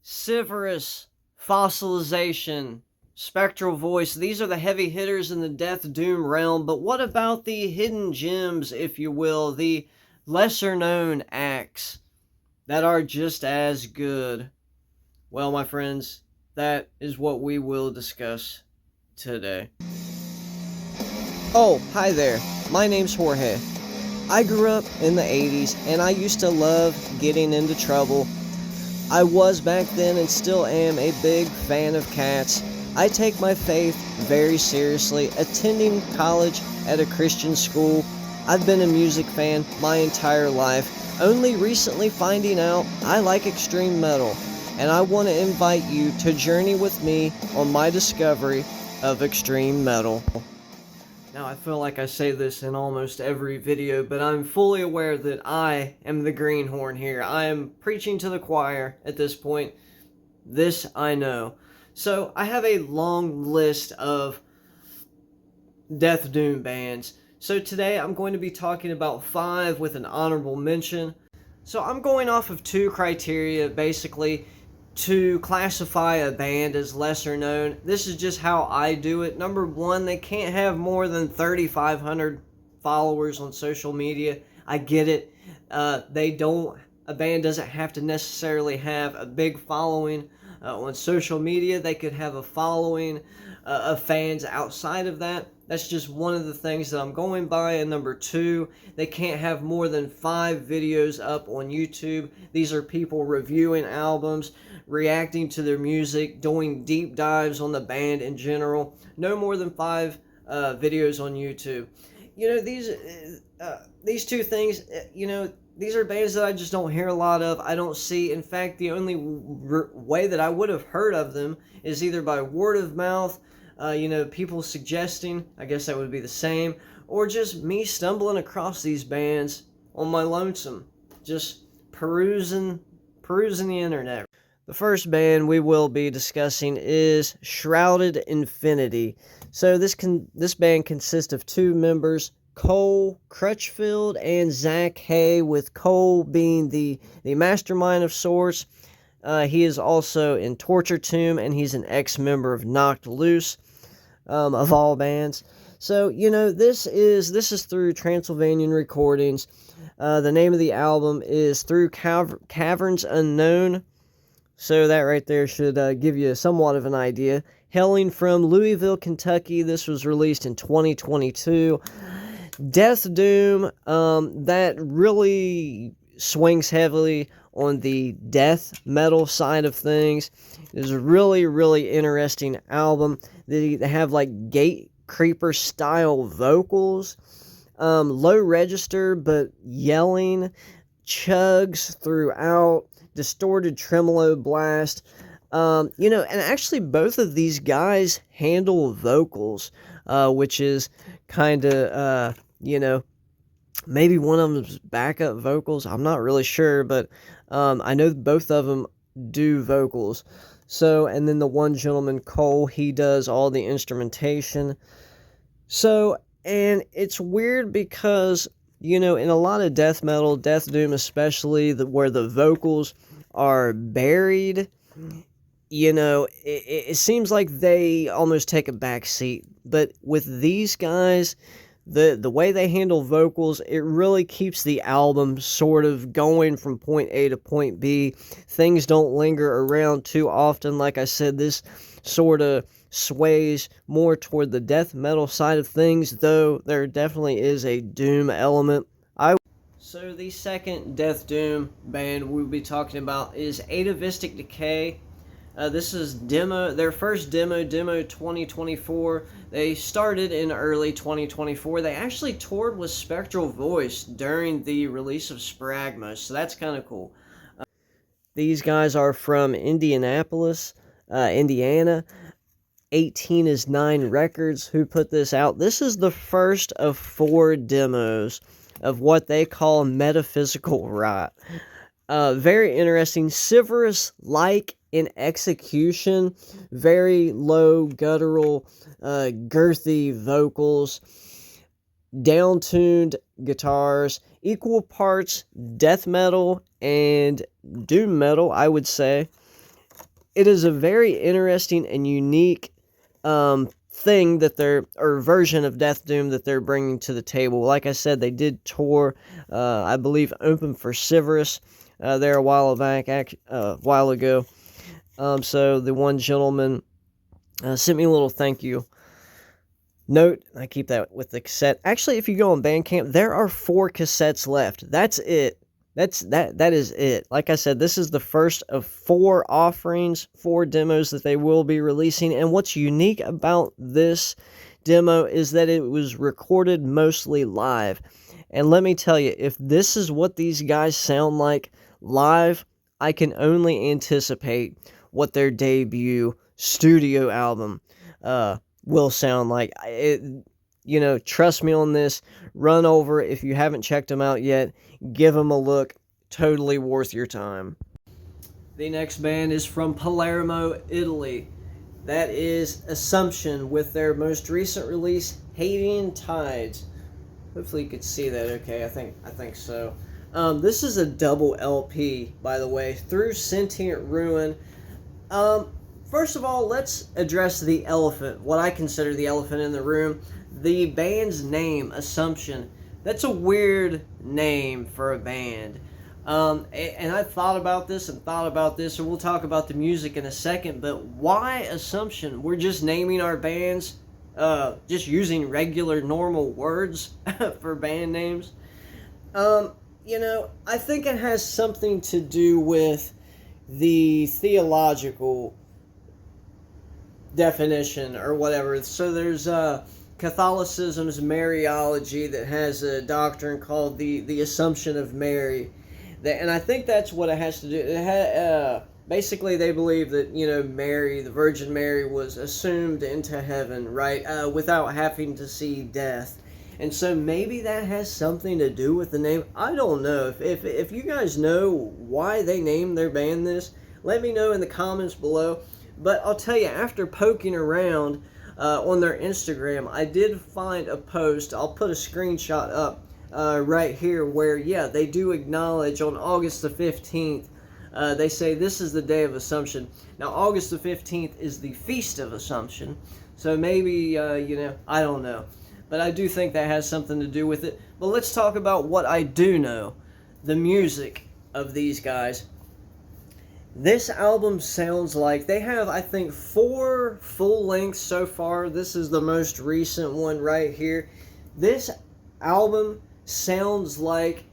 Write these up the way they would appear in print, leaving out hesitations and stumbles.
Severus, Fossilization, Spectral Voice, these are the heavy hitters in the Death Doom realm, but what about the hidden gems, if you will, the lesser known acts that are just as good? Well, my friends, that is what we will discuss today. Oh, hi there. My name's Jorge. I grew up in the 80s and I used to love getting into trouble. I was back then and still am a big fan of cats. I take my faith very seriously, attending college at a Christian school. I've been a music fan my entire life, only recently finding out I like extreme metal, and I want to invite you to journey with me on my discovery of extreme metal. Now, I feel like I say this in almost every video, but I'm fully aware that I am the greenhorn here. I am preaching to the choir at this point. This I know. So, I have a long list of Death Doom bands. So today I'm going to be talking about 5 with an honorable mention. So I'm going off of 2 criteria, basically, to classify a band as lesser known. This is just how I do it. Number 1, they can't have more than 3,500 followers on social media. I get it. A band doesn't have to necessarily have a big following on social media. They could have a following of fans outside of that. That's just one of the things that I'm going by. And number 2, they can't have more than 5 videos up on YouTube. These are people reviewing albums, reacting to their music, doing deep dives on the band in general. No more than 5 videos on YouTube. You know, these 2 things, these are bands that I just don't hear a lot of. I don't see. In fact, the only way that I would have heard of them is either by word of mouth, people suggesting, I guess that would be the same, or just me stumbling across these bands on my lonesome, just perusing the internet. The first band we will be discussing is Shrouded Infinity. So this band consists of 2 members, Cole Crutchfield and Zach Hay, with Cole being the mastermind of sorts. He is also in Torture Tomb, and he's an ex-member of Knocked Loose, of all bands. So, this is through Transylvanian Recordings. The name of the album is Through Caverns Unknown. So that right there should give you somewhat of an idea. Hailing from Louisville, Kentucky, this was released in 2022. Death Doom, that really swings heavily on the death metal side of things. It is a really, really interesting album. They have like Gate Creeper style vocals, low register but yelling, chugs throughout, distorted tremolo blast. And actually both of these guys handle vocals, which is kind of, maybe one of them's backup vocals. I'm not really sure, but I know both of them do vocals. So, and then the one gentleman, Cole, he does all the instrumentation. So, and it's weird because, in a lot of death metal, Death Doom especially, where the vocals are buried, it seems like they almost take a back seat. But with these guys, the way they handle vocals, it really keeps the album sort of going from point A to point B. Things don't linger around too often. Like I said, this sort of sways more toward the death metal side of things, though there definitely is a doom element. So the second Death Doom band we'll be talking about is Atavistic Decay. This is their first demo 2024. They started in early 2024. They actually toured with Spectral Voice during the release of Spragma, so that's kind of cool. These guys are from Indianapolis, Indiana. 18 is 9 Records who put this out. This is the first of 4 demos of what they call metaphysical rot. Very interesting. Severus-like in execution, very low, guttural, girthy vocals, down-tuned guitars, equal parts death metal and doom metal, I would say. it is a very interesting and unique thing that or version of Death Doom that they're bringing to the table. Like I said, they did tour, I believe, open for Severus there a while back, a while ago. So the one gentleman sent me a little thank you note. I keep that with the cassette. Actually, if you go on Bandcamp, there are 4 cassettes left. That's it. That is it. Like I said, this is the first of 4 offerings, 4 demos that they will be releasing. And what's unique about this demo is that it was recorded mostly live. And let me tell you, if this is what these guys sound like live, I can only anticipate what their debut studio album will sound like. Trust me on this. Run over if you haven't checked them out yet. Give them a look. Totally worth your time. The next band is from Palermo, Italy. That is Assumption with their most recent release, Hadean Tides. Hopefully you could see that okay. I think so. This is a double LP, by the way, through Sentient Ruin. First of all, let's address the elephant, what I consider the elephant in the room. The band's name, Assumption. That's a weird name for a band. And I thought about this, and we'll talk about the music in a second, but why Assumption? We're just naming our bands, just using regular, normal words for band names. I think it has something to do with the theological definition or whatever. So there's Catholicism's Mariology that has a doctrine called the Assumption of Mary, and I think that's what it has to do. Basically, they believe that Mary, the Virgin Mary, was assumed into heaven, right, without having to see death, and so maybe that has something to do with the name. I don't know. If you guys know why they named their band this, let me know in the comments below. But I'll tell you, after poking around on their Instagram, I did find a post. I'll put a screenshot up right here where, they do acknowledge on August the 15th, they say this is the day of Assumption. Now, August the 15th is the Feast of Assumption, so maybe, I don't know. But I do think that has something to do with it. But let's talk about what I do know, the music of these guys. This album sounds like they have, I think, 4 full lengths so far. This is the most recent one right here. This album sounds like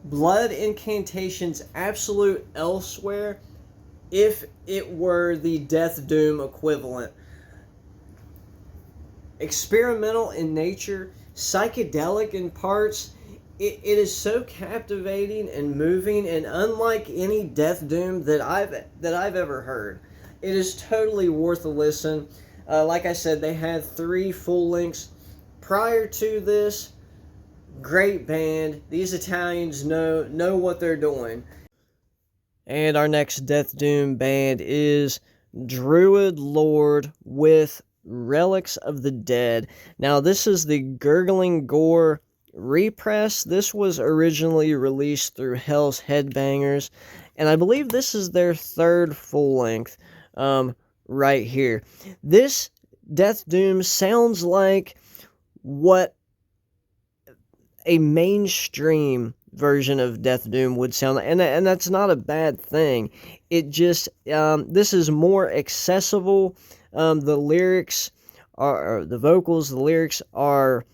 Blood Incantation's Absolute Elsewhere if it were the Death Doom equivalent. Experimental in nature, psychedelic in parts. It is so captivating and moving, and unlike any Death Doom that I've ever heard. It is totally worth a listen. Like I said, they had 3 full lengths prior to this. Great band. These Italians know what they're doing. And our next Death Doom band is Druid Lord with Relics of the Dead. Now, this is the Gurgling Gore repress. This was originally released through Hell's Headbangers, and I believe this is their 3rd full length right here. This Death Doom sounds like what a mainstream version of Death Doom would sound like, and that's not a bad thing. It just this is more accessible. The lyrics are the vocals, the lyrics are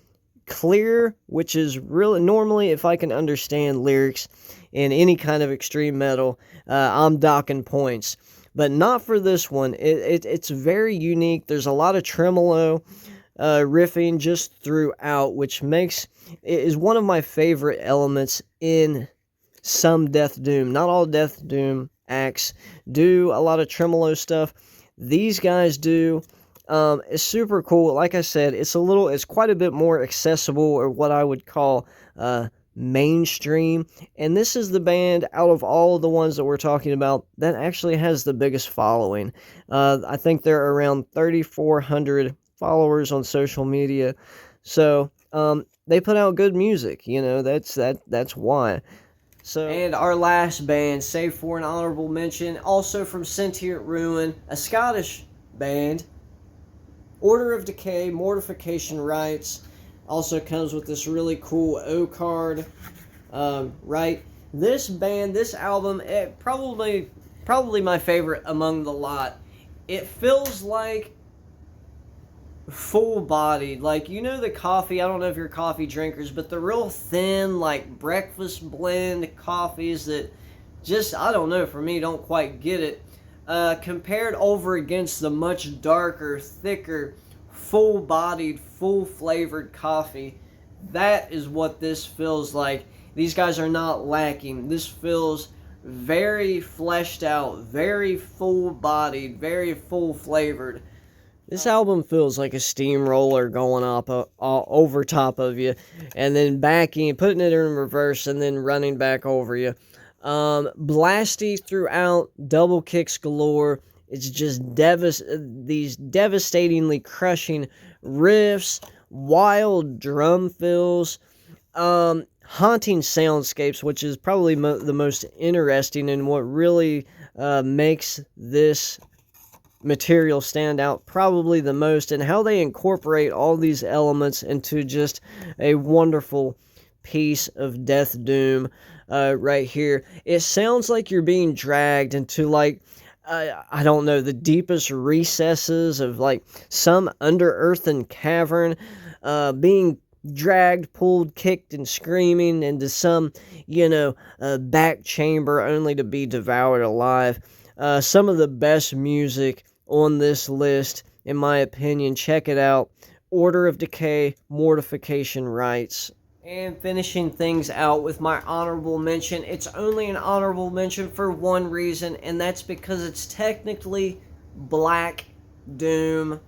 clear, which is really normally, if I can understand lyrics in any kind of extreme metal, I'm docking points, but not for this one. It's very unique. There's a lot of tremolo riffing just throughout, which is one of my favorite elements in some Death Doom. Not all Death Doom acts do a lot of tremolo stuff. These guys do. It's super cool. Like I said, it's quite a bit more accessible, or what I would call mainstream. And this is the band out of all of the ones that we're talking about that actually has the biggest following. I think they're around 3,400 followers on social media. So they put out good music. That's why. So, and our last band, save for an honorable mention, also from Sentient Ruin, a Scottish band, Order of Decay, Mortification Rites, also comes with this really cool O card, right? This band, this album, it probably my favorite among the lot. It feels like full-bodied, like, you know, the coffee, I don't know if you're coffee drinkers, but the real thin, like, breakfast blend coffees that just, I don't know, for me, don't quite get it, compared over against the much darker, thicker, full-bodied, full-flavored coffee. That is what this feels like. These guys are not lacking. This feels very fleshed out, very full-bodied, very full-flavored. This album feels like a steamroller going up over top of you, and then backing, putting it in reverse, and then running back over you. Blasty throughout, double kicks galore. It's just these devastatingly crushing riffs, wild drum fills, haunting soundscapes, which is probably the most interesting and what really makes this material stand out probably the most, and how they incorporate all these elements into just a wonderful piece of death doom right here. It sounds like you're being dragged into, like, I don't know, the deepest recesses of, like, some under-earthen cavern, being dragged, pulled, kicked, and screaming into some, back chamber only to be devoured alive. Some of the best music on this list, in my opinion. Check it out. Order of Decay, Mortification Rites. And finishing things out with my honorable mention. It's only an honorable mention for one reason, and that's because it's technically Black Doom,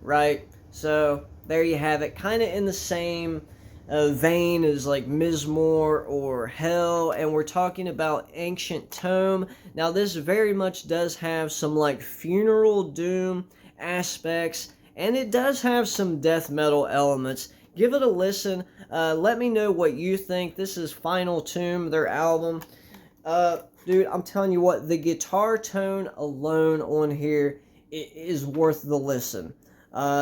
right? So, there you have it. Kind of in the same vein as like Mizmor or Hell, and we're talking about Ancient Tome. Now, this very much does have some like funeral doom aspects, and it does have some death metal elements. Give it a listen. Let me know what you think. This is Final Tomb, their album. Dude, I'm telling you what, the guitar tone alone on here is worth the listen.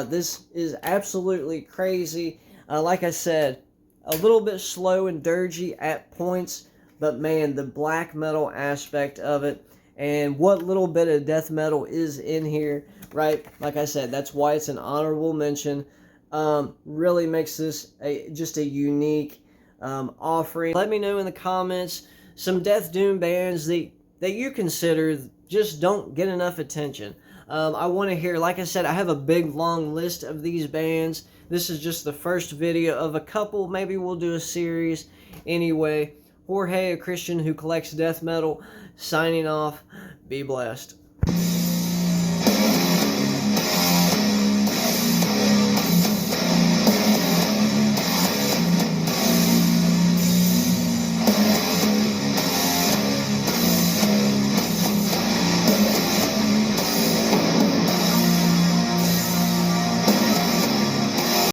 This is absolutely crazy. Like I said, a little bit slow and dirgy at points, but man, the black metal aspect of it, and what little bit of death metal is in here, right? Like I said, that's why it's an honorable mention. Really makes this just a unique offering. Let me know in the comments some Death Doom bands that you consider just don't get enough attention. I want to hear, like I said, I have a big long list of these bands. This is just the first video of a couple. Maybe we'll do a series. Anyway, Jorge, a Christian who collects death metal, signing off. Be blessed.